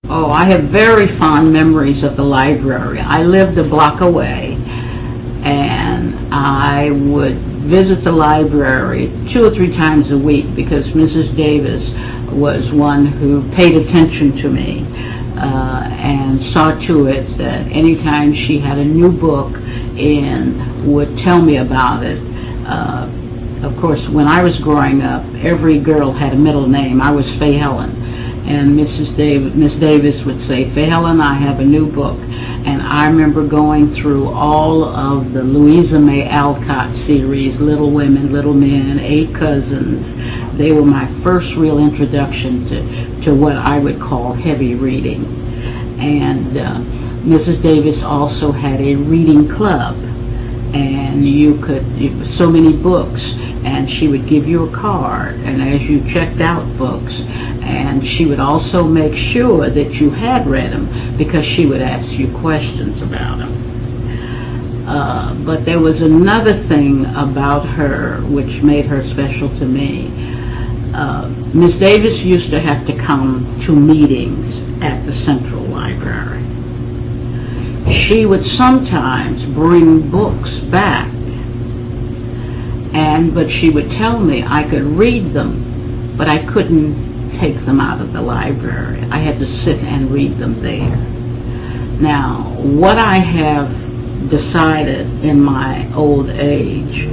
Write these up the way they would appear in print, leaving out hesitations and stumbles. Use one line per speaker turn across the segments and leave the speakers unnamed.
Oh, I have very fond memories of the library. I lived a block away, and I would visit the library 2 or 3 times a week because Mrs. Davis was one who paid attention to me and saw to it that anytime she had a new book and would tell me about it. Of course, when I was growing up, every girl had a middle name. I was Fay Helen. And Miss Davis would say, "Fay Helen, I have a new book." And I remember going through all of the Louisa May Alcott series, Little Women, Little Men, Eight Cousins. They were my first real introduction to what I would call heavy reading. And Mrs. Davis also had a reading club. And so many books, and she would give you a card, and as you checked out books, and she would also make sure that you had read them because she would ask you questions about them. But there was another thing about her which made her special to me. Miss Davis used to have to come to meetings at the Central Library. She would sometimes bring books back, but she would tell me I could read them, but I couldn't take them out of the library. I had to sit and read them there. Now, what I have decided in my old age,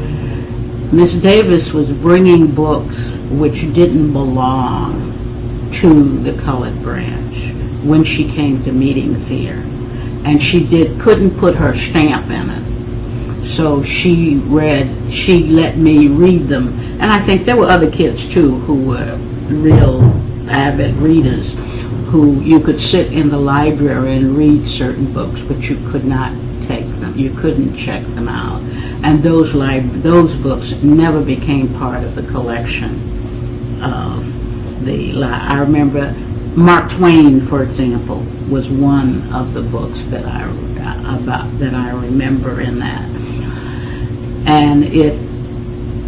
Miss Davis was bringing books which didn't belong to the colored branch when she came to meetings here. And she couldn't put her stamp in it. So she let me read them. And I think there were other kids too who were real avid readers, who you could sit in the library and read certain books, but you could not take them. You couldn't check them out. And those books never became part of the collection of I remember Mark Twain, for example, was one of the books that I remember in that. And it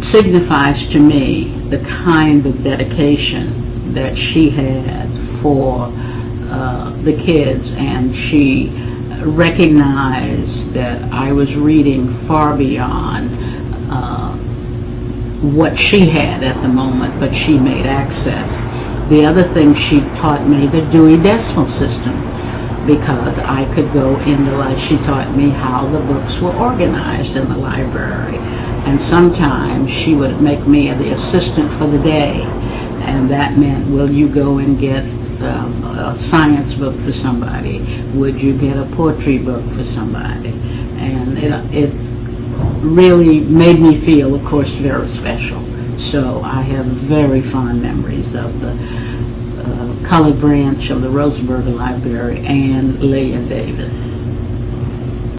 signifies to me the kind of dedication that she had for the kids, and she recognized that I was reading far beyond what she had at the moment, but she made access. The other thing, she taught me the Dewey Decimal System, because I could go in she taught me how the books were organized in the library. And sometimes she would make me the assistant for the day, and that meant, will you go and get a science book for somebody? Would you get a poetry book for somebody? And it really made me feel, of course, very special. So I have very fond memories of the colored branch of the Rosenberg Library and Lillian Davis.